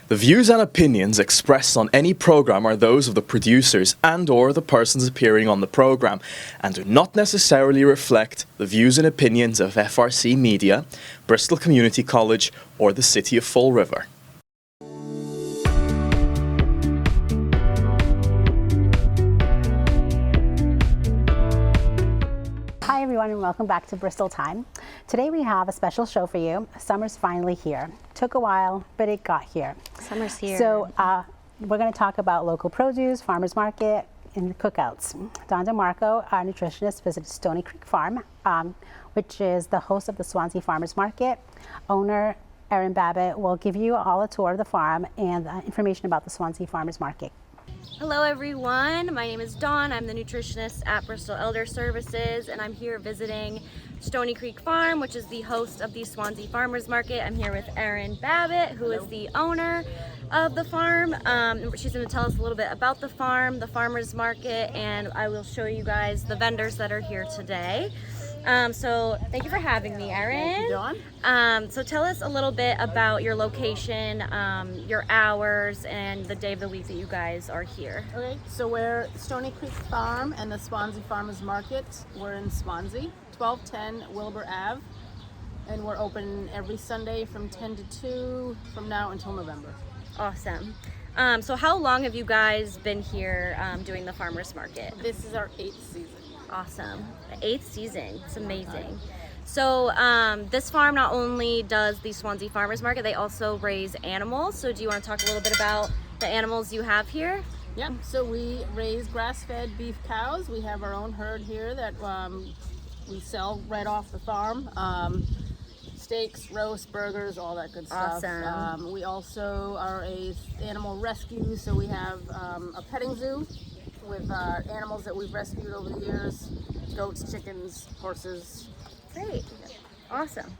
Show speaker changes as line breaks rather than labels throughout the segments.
The views and opinions expressed on any program are those of the producers and/or the persons appearing on the program and do not necessarily reflect the views and opinions of FRC Media, Bristol Community College, or the City of Fall River.
Hi everyone and welcome back to Bristol Thyme. Today we have a special show for you. Summer's finally here. Took a while, but it got here.
Summer's here.
So we're going to talk about local produce, farmers market, and cookouts. Don DeMarco, our nutritionist, visited Stony Creek Farm, which is the host of the Swansea Farmers Market. Owner Erin Babbitt will give you all a tour of the farm and information about the Swansea Farmers Market.
Hello everyone, my name is Dawn. I'm the nutritionist at Bristol Elder Services and I'm here visiting Stony Creek Farm, which is the host of the Swansea Farmers Market. I'm here with Erin Babbitt, who is the owner of the farm. She's going to tell us a little bit about the farm, the farmers market, and I will show you guys the vendors that are here today. So thank you for having me, Erin.
Thank you, Dawn.
So tell us a little bit about your location, your hours, and the day of the week that you guys are here.
Okay, so we're Stony Creek Farm and the Swansea Farmers Market. We're in Swansea, 1210 Wilbur Ave, and we're open every Sunday from 10 to 2 from now until November.
Awesome. So how long have you guys been here doing the farmers market?
This is our 8th season.
Awesome. The 8th season. It's amazing. So this farm not only does the Swansea Farmers Market, they also raise animals. So do you want to talk a little bit about the animals you have here?
Yep, so we raise grass-fed beef cows. We have our own herd here that we sell right off the farm. Steaks, roast, burgers, all that good stuff.
Awesome.
We also are a animal rescue, so we have a petting zoo with animals that we've rescued over the years, goats, chickens, horses.
Great. Awesome.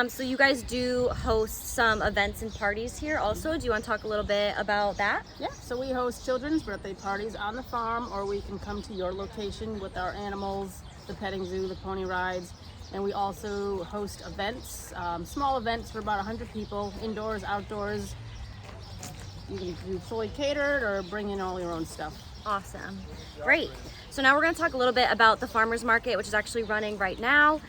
So you guys do host some events and parties here also. Do you want to talk a little bit about that?
Yeah, so we host children's birthday parties on the farm, or we can come to your location with our animals, the petting zoo, the pony rides, and we also host events, small events for about 100 people, indoors, outdoors. You can do fully catered or bring in all your own stuff.
Awesome. Great. So now we're going to talk a little bit about the farmers market, which is actually running right now.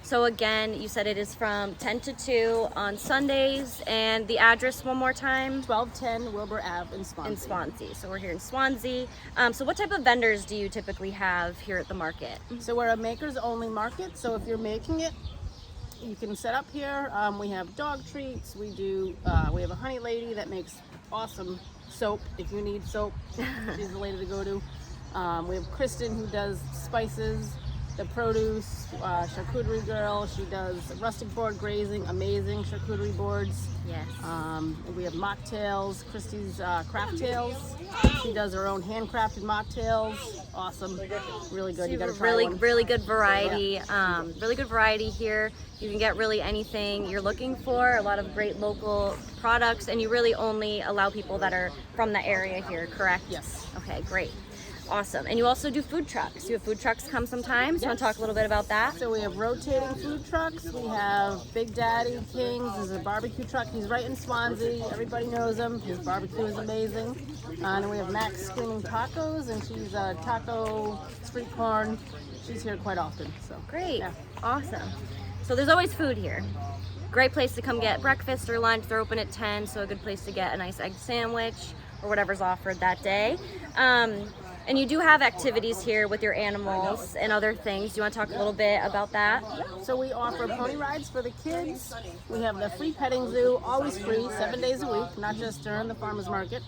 So again, you said it is from 10 to 2 on Sundays, and the address one more time?
1210 Wilbur Ave in Swansea.
In Swansea. So we're here in Swansea. So what type of vendors do you typically have here at the market?
So we're a makers only market, so if you're making it, you can set up here. We have dog treats. We have a honey lady that makes awesome soap. If you need soap, she's the lady to go to. We have Kristen who does spices, the produce, charcuterie girl. She does rustic board grazing, amazing charcuterie boards.
Yes.
We have mocktails, Christy's craft tails. She does her own handcrafted mocktails. Awesome, really good. You gotta try one.
Really good variety. Really good variety here. You can get really anything you're looking for. A lot of great local products, and you really only allow people that are from the area here, correct?
Yes.
Okay, great. Awesome. And you also do food trucks. You have food trucks come sometimes.
Yes.
You want to talk a little bit about that?
So we have rotating food trucks. We have Big Daddy King's is a barbecue truck. He's right in Swansea. Everybody knows him. His barbecue is amazing. And we have Max Screaming Tacos, and she's a taco street corn. She's here quite often. So
Great.
yeah.
Awesome. So there's always food here. Great place to come get breakfast or lunch. They're open at 10, so a good place to get a nice egg sandwich or whatever's offered that day. And you do have activities here with your animals and other things. Do you want to talk a little bit about that?
So we offer pony rides for the kids. We have the free petting zoo, always free, 7 days a week, not just during the farmers market.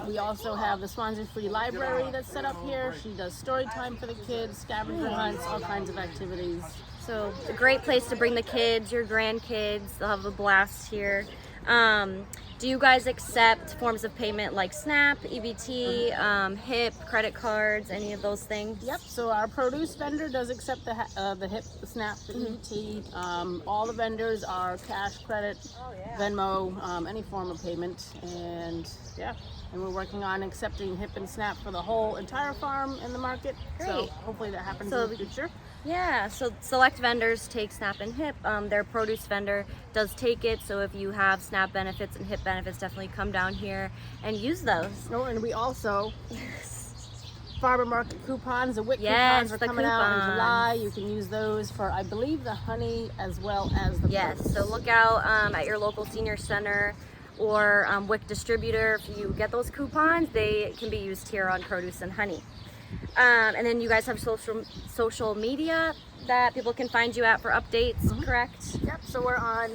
We also have the Swansea Free Library that's set up here. She does story time for the kids, scavenger hunts, all kinds of activities.
So a great place to bring the kids, your grandkids. They'll have a blast here. Do you guys accept forms of payment like SNAP, EBT, HIP, credit cards, any of those things?
Yep, so our produce vendor does accept the HIP, the SNAP, the EBT. All the vendors are cash, credit, Venmo, any form of payment. And yeah, and we're working on accepting HIP and SNAP for the whole entire farm in the market.
Great.
So hopefully that happens in the future.
Yeah, so select vendors take SNAP and HIP. Their produce vendor does take it, so if you have SNAP benefits and HIP benefits, definitely come down here and use those.
Oh, and we also farmer market coupons. The WIC
Yes,
coupons are
the
coming out in
coupons.
July. You can use those for, I believe, the honey as well as the
Yes,
produce.
so look out at your local senior center or WIC distributor. If you get those coupons, they can be used here on produce and honey. And then you guys have social media that people can find you at for updates, correct?
Yep, so we're on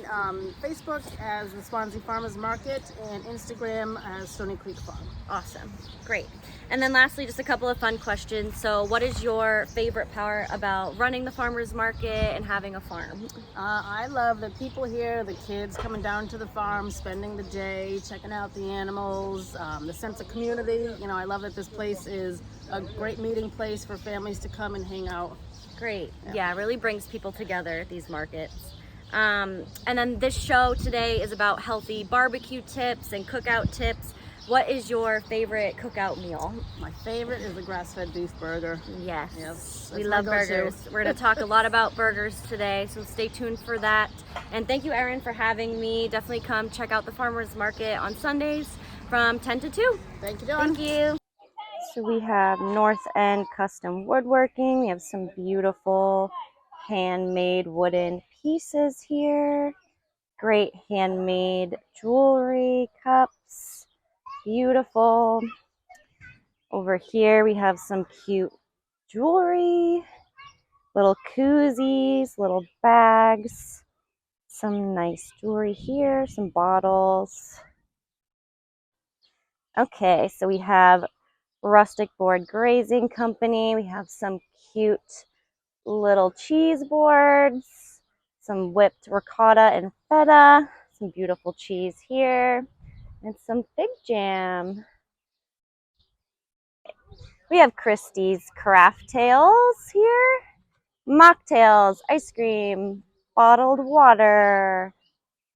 Facebook as the Swansea Farmers Market and Instagram as Stony Creek Farm.
Awesome, great. And then lastly, just a couple of fun questions. So what is your favorite part about running the farmer's market and having a farm?
I love the people here, the kids coming down to the farm, spending the day, checking out the animals, the sense of community. You know, I love that this place is a great meeting place for families to come and hang out.
Great. Yeah, it really brings people together at these markets. And then this show today is about healthy barbecue tips and cookout tips. What is your favorite cookout meal?
My favorite is the grass-fed beef burger.
Yes,
Yes,
we
that's my
love
go-to.
burgers. We're going to talk a lot about burgers today, so stay tuned for that. And thank you, Erin, for having me. Definitely come check out the farmers market on Sundays from 10 to 2.
Thank you, Dawn.
Thank you. So we have North End Custom Woodworking. We have some beautiful handmade wooden pieces here. Great handmade jewelry, cups, beautiful. Over here we have some cute jewelry, little koozies, little bags, some nice jewelry here, some bottles. Okay, so we have Rustic Board Grazing Company. We have some cute little cheese boards, some whipped ricotta and feta, some beautiful cheese here, and some fig jam. We have Christie's Craft Tales here, mocktails, ice cream, bottled water.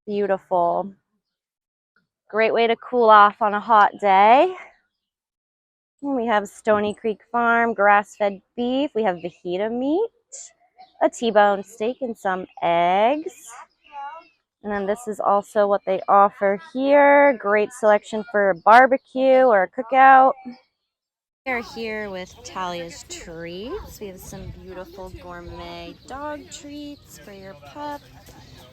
Beautiful. Great way to cool off on a hot day. And we have Stony Creek Farm grass-fed beef. We have fajita meat, a T-bone steak, and some eggs. And then this is also what they offer here. Great selection for a barbecue or a cookout. We are here with Talia's Treats. We have some beautiful gourmet dog treats for your pup.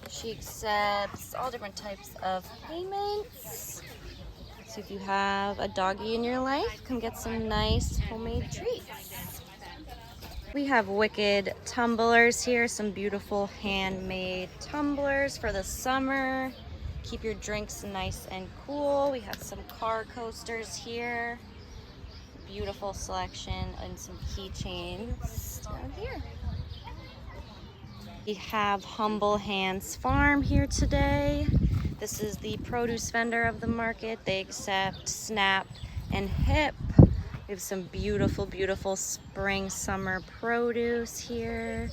She accepts all different types of payments. So if you have a doggy in your life, come get some nice homemade treats. We have wicked tumblers here, some beautiful handmade tumblers for the summer. Keep your drinks nice and cool. We have some car coasters here. Beautiful selection and some keychains down here. We have Humble Hands Farm here today. This is the produce vendor of the market. They accept SNAP and HIP. We have some beautiful, beautiful spring, summer produce here.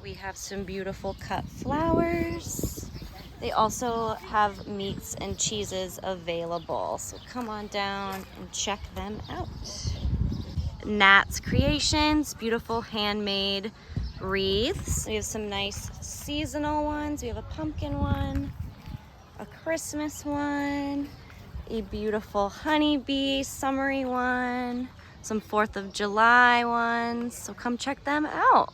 We have some beautiful cut flowers. They also have meats and cheeses available. So come on down and check them out. Nat's Creations, beautiful handmade wreaths. We have some nice seasonal ones. We have a pumpkin one, a Christmas one, a beautiful honeybee summery one, some 4th of July ones. So come check them out.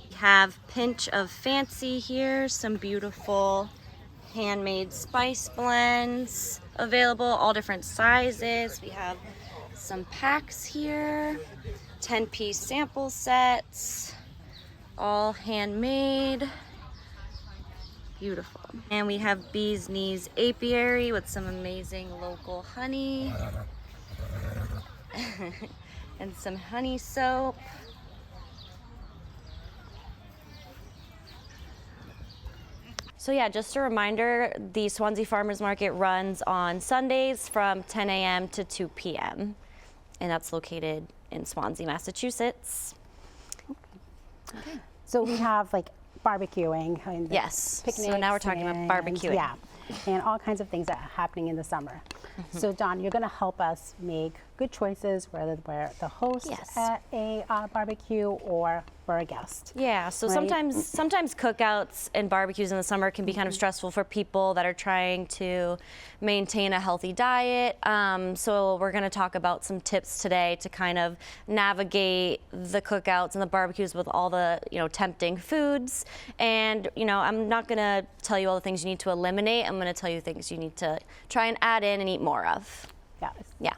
We have Pinch of Fancy here, some beautiful handmade spice blends available, all different sizes. We have some packs here, 10-piece sample sets, all handmade. Beautiful. And we have Bee's Knees Apiary with some amazing local honey and some honey soap. So yeah, just a reminder, the Swansea Farmers Market runs on Sundays from 10 a.m. to 2 p.m. and that's located in Swansea, Massachusetts.
Okay. So we have like barbecuing and
Yes.
picnics.
So now we're talking about
and,
barbecuing.
Yeah, and all kinds of things that are happening in the summer. So Dawn, you're going to help us make good choices, whether we're the host
Yes.
at a barbecue or we're a guest.
Yeah, so
Right.
sometimes cookouts and barbecues in the summer can be kind of stressful for people that are trying to maintain a healthy diet. So we're going to talk about some tips today to kind of navigate the cookouts and the barbecues with all the tempting foods. And I'm not going to tell you all the things you need to eliminate. I'm going to tell you things you need to try and add in and eat more of.
Yeah.
Yeah.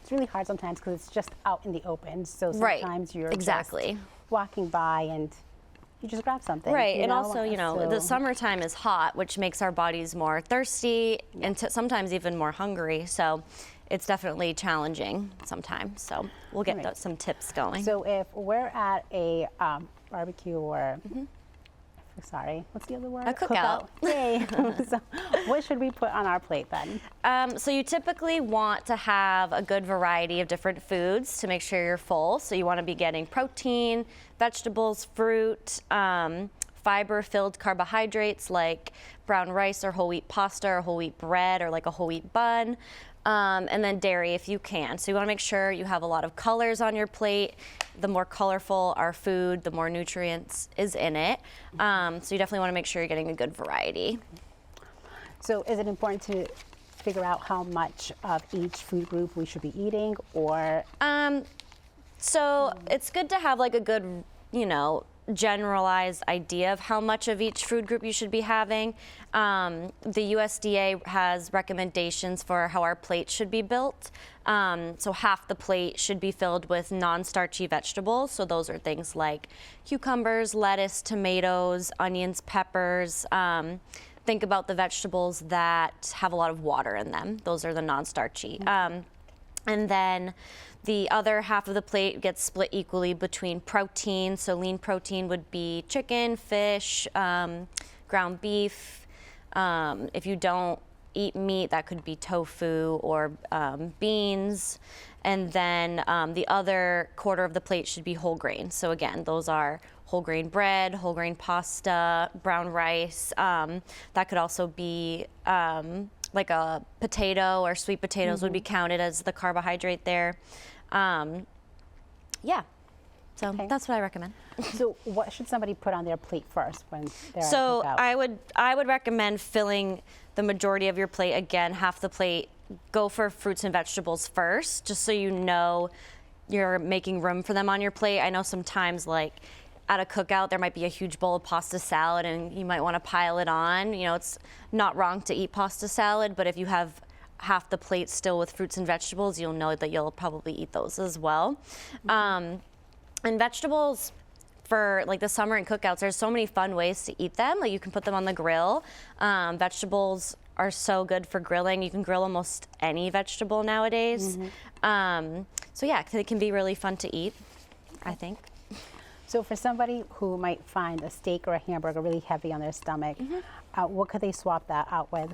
It's really hard sometimes because it's just out in the open. So
Right.
sometimes you're
Exactly.
just walking by and you just grab something.
Right,
you
and
know?
also, the
So-
summertime is hot, which makes our bodies more thirsty and sometimes even more hungry. So it's definitely challenging sometimes. So we'll get
Right.
some tips going.
So if we're at a barbecue or, sorry, what's the other word?
A cookout.
Yay. So what should we put on our plate then?
So you typically want to have a good variety of different foods to make sure you're full. So you want to be getting protein, vegetables, fruit, fiber-filled carbohydrates like brown rice or whole wheat pasta or whole wheat bread or like a whole wheat bun. And then dairy if you can. So you want to make sure you have a lot of colors on your plate. The more colorful our food, the more nutrients is in it. So you definitely want to make sure you're getting a good variety.
So is it important to figure out how much of each food group we should be eating, or
So it's good to have like a good, generalized idea of how much of each food group you should be having. The USDA has recommendations for how our plate should be built. So half the plate should be filled with non-starchy vegetables. So those are things like cucumbers, lettuce, tomatoes, onions, peppers. Think about the vegetables that have a lot of water in them. Those are the non-starchy. And then the other half of the plate gets split equally between protein. So lean protein would be chicken, fish, ground beef. If you don't eat meat, that could be tofu or beans. And then the other quarter of the plate should be whole grain. So again, those are whole grain bread, whole grain pasta, brown rice. That could also be like a potato or sweet potatoes would be counted as the carbohydrate there. Yeah, so
Okay.
that's what I recommend.
so what should somebody put on their plate first when they're
So
at a cookout?
I would recommend filling the majority of your plate. Again, half the plate, go for fruits and vegetables first, just so you know you're making room for them on your plate. I know sometimes like at a cookout, there might be a huge bowl of pasta salad and you might want to pile it on. It's not wrong to eat pasta salad, but if you have half the plate still with fruits and vegetables, you'll know that you'll probably eat those as well. And vegetables, for like the summer and cookouts, there's so many fun ways to eat them. Like you can put them on the grill. Vegetables are so good for grilling. You can grill almost any vegetable nowadays. So yeah, it can be really fun to eat, I think.
So for somebody who might find a steak or a hamburger really heavy on their stomach, what could they swap that out with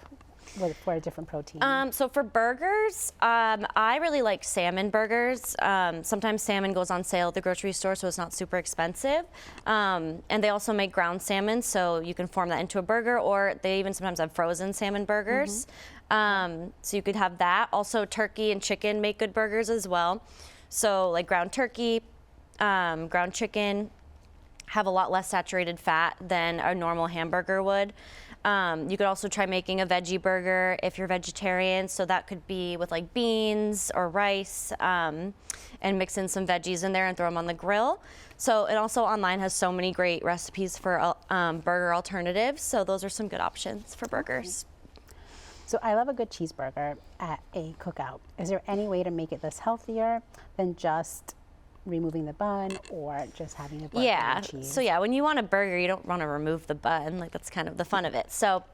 for a different protein?
So for burgers, I really like salmon burgers. Sometimes salmon goes on sale at the grocery store, so it's not super expensive. And they also make ground salmon, so you can form that into a burger, or they even sometimes have frozen salmon burgers. So you could have that. Also, turkey and chicken make good burgers as well. So like ground turkey, ground chicken have a lot less saturated fat than a normal hamburger would. You could also try making a veggie burger if you're vegetarian. So that could be with like beans or rice, and mix in some veggies in there and throw them on the grill. So it also online has so many great recipes for burger alternatives. So those are some good options for burgers.
So I love a good cheeseburger at a cookout. Is there any way to make it this healthier than just removing the bun or just having a burger
Yeah.
and cheese?
So yeah, when you want a burger, you don't want to remove the bun. Like that's kind of the fun of it. So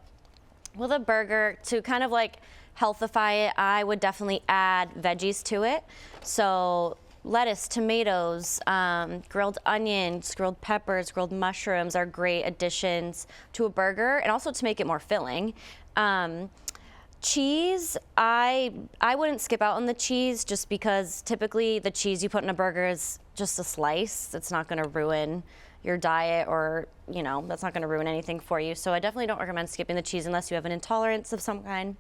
with a burger, to kind of like healthify it, I would definitely add veggies to it. So lettuce, tomatoes, grilled onions, grilled peppers, grilled mushrooms are great additions to a burger, and also to make it more filling. Cheese, I wouldn't skip out on the cheese, just because typically the cheese you put in a burger is just a slice. It's not going to ruin your diet, or that's not going to ruin anything for you. So I definitely don't recommend skipping the cheese unless you have an intolerance of some kind.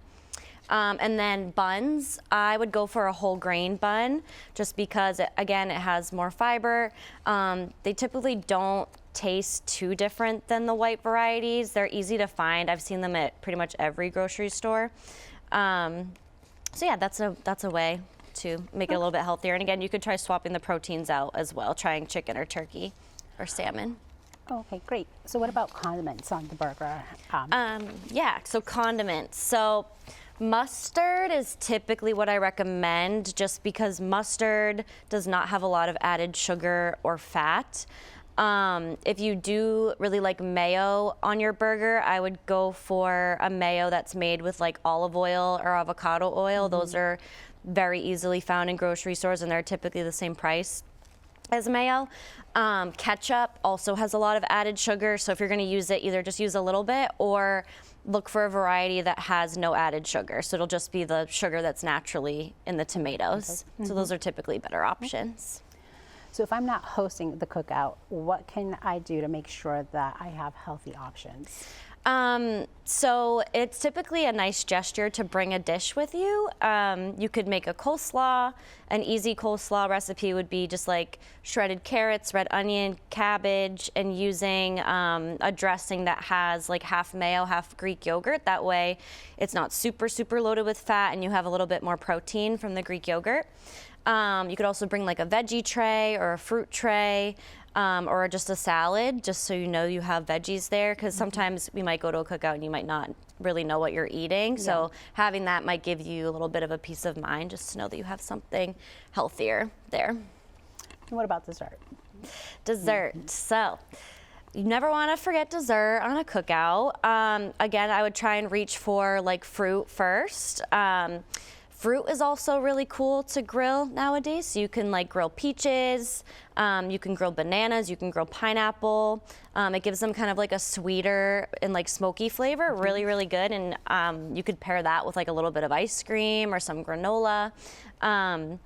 And then buns, I would go for a whole grain bun just because, again, it has more fiber. They typically don't taste too different than the white varieties. They're easy to find. I've seen them at pretty much every grocery store. So yeah, that's a way to make it a little bit healthier. And again, you could try swapping the proteins out as well, trying chicken or turkey or salmon.
Okay, great. So what about condiments on the burger?
Yeah, so condiments. So mustard is typically what I recommend just because mustard does not have a lot of added sugar or fat. If you do really like mayo on your burger, I would go for a mayo that's made with like olive oil or avocado oil. Those are very easily found in grocery stores and they're typically the same price as mayo. Ketchup also has a lot of added sugar, so if you're going to use it, either just use a little bit or look for a variety that has no added sugar. So it'll just be the sugar that's naturally in the tomatoes. So those are typically better options.
So if I'm not hosting the cookout, what can I do to make sure that I have healthy options?
So it's typically a nice gesture to bring a dish with you. You could make a coleslaw. An easy coleslaw recipe would be just like shredded carrots, red onion, cabbage, and using a dressing that has like half mayo, half Greek yogurt. That way it's not super, super loaded with fat and you have a little bit more protein from the Greek yogurt. You could also bring like a veggie tray or a fruit tray. Or just a salad, just so you know you have veggies there, because sometimes we might go to a cookout and you might not really know what you're eating. Yeah. So having that might give you a little bit of a peace of mind, just to know that you have something healthier there.
And what about dessert?
Dessert. So you never want to forget dessert on a cookout. Again, I would try and reach for like fruit first. Fruit is also really cool to grill nowadays. So you can like grill peaches, you can grill bananas, you can grill pineapple. It gives them kind of like a sweeter and like smoky flavor, really, really good. And you could pair that with like a little bit of ice cream or some granola. And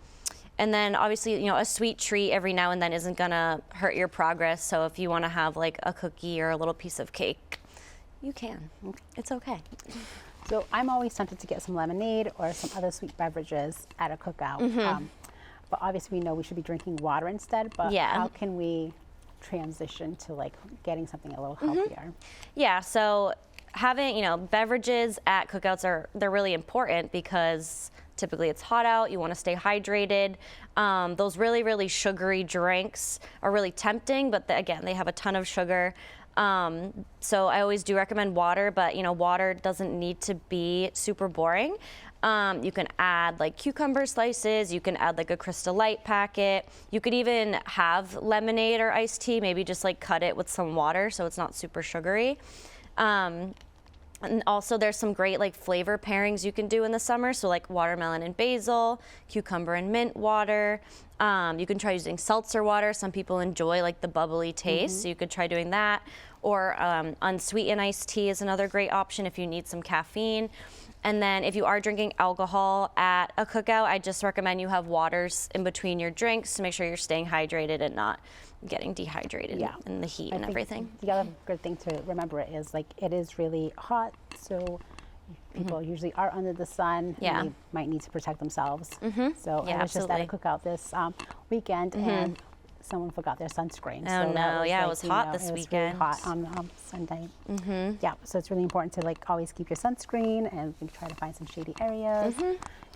then obviously, you know, a sweet treat every now and then isn't gonna hurt your progress. So if you wanna have like a cookie or a little piece of cake, you can. It's okay.
So I'm always tempted to get some lemonade or some other sweet beverages at a cookout. But obviously we know we should be drinking water instead, but how can we transition to like getting something a little healthier?
Yeah, so having, you know, beverages at cookouts they're really important because typically it's hot out, you want to stay hydrated. Those really, really sugary drinks are really tempting, but again, they have a ton of sugar. So I always do recommend water, but you know, water doesn't need to be super boring. You can add like cucumber slices, you can add like a Crystal Light packet. You could even have lemonade or iced tea, maybe just like cut it with some water so it's not super sugary. And also there's some great like flavor pairings you can do in the summer. So like watermelon and basil, cucumber and mint water. You can try using seltzer water. Some people enjoy like the bubbly taste, so you could try doing that. Or unsweetened iced tea is another great option if you need some caffeine. And then if you are drinking alcohol at a cookout, I just recommend you have waters in between your drinks to make sure you're staying hydrated and not getting dehydrated in the heat and everything.
The other good thing to remember is like it is really hot, so people usually are under the sun and they might need to protect themselves. So I was just at a cookout this weekend and someone forgot their sunscreen.
Oh
so
no, it was hot this weekend.
It was really hot on Sunday. Yeah, so it's really important to like always keep your sunscreen and try to find some shady areas.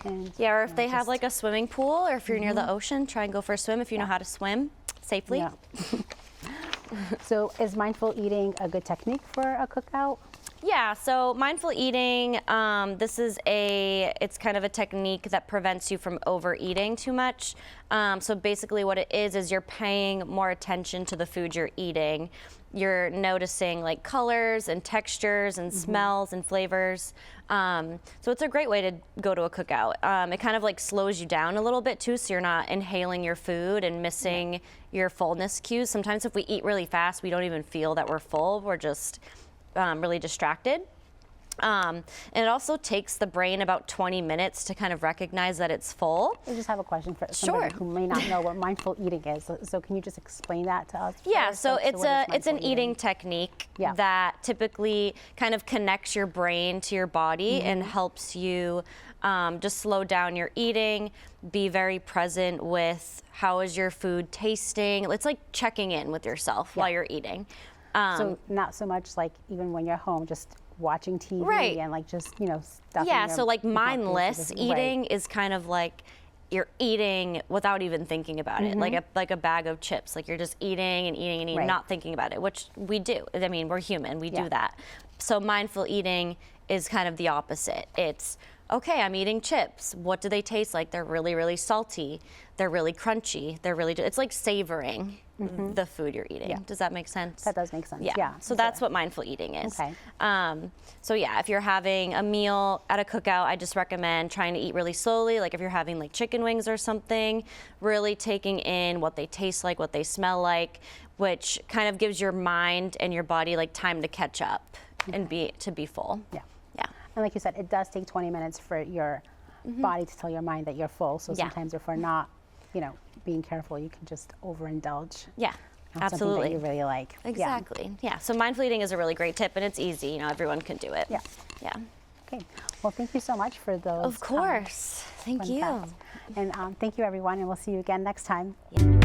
And,
or if they have like a swimming pool or if you're near the ocean, try and go for a swim if you know how to swim safely.
Yeah. So is mindful eating a good technique for a cookout?
Yeah, so mindful eating, it's kind of a technique that prevents you from overeating too much. So basically what it is you're paying more attention to the food you're eating. You're noticing like colors and textures and smells and flavors. So it's a great way to go to a cookout. It kind of like slows you down a little bit too, so you're not inhaling your food and missing your fullness cues. Sometimes if we eat really fast, we don't even feel that we're full. We're just really distracted. And it also takes the brain about 20 minutes to kind of recognize that it's full.
I just have a question for somebody
Sure.
who may not know what mindful eating is. So can you just explain that to us?
Yeah,
first?
so
what
it's
is
an
mindful
eating technique
Yeah.
that typically kind of connects your brain to your body and
Mm-hmm.
helps you just slow down your eating, be very present with how is your food tasting. It's like checking in with yourself while you're eating.
So not so much like even when you're home, just watching TV
Right.
and like just, you know, stuffing
Yeah,
your
so like
mouth
mindless
into the-
eating is kind of like you're eating without even thinking about it, like a bag of chips. Like you're just eating and eating and eating,
Right.
not thinking about it, which we do. I mean, we're human, we
Yeah.
do that. So mindful eating is kind of the opposite. It's, okay, I'm eating chips. What do they taste like? They're really, really salty. They're really crunchy. It's like savoring the food you're eating.
Yeah.
Does that make sense?
That does make sense.
Yeah.
Yeah.
So that's what mindful eating is.
Okay.
So yeah, if you're having a meal at a cookout, I just recommend trying to eat really slowly. Like if you're having like chicken wings or something, really taking in what they taste like, what they smell like, which kind of gives your mind and your body like time to catch up and be full.
Yeah.
Yeah.
And like you said, it does take 20 minutes for your body to tell your mind that you're full. So
Yeah.
sometimes if we're not, you know, being careful, you can just overindulge.
Yeah.
on
Absolutely.
Something that you really like. Yeah.
Exactly. Yeah. So mindful eating is a really great tip, and it's easy. You know, everyone can do it.
Yeah.
Yeah.
Okay. Well, thank you so much for those.
Of course. Thank
fun
you.
facts. And thank you, everyone, and we'll see you again next time.
Yeah.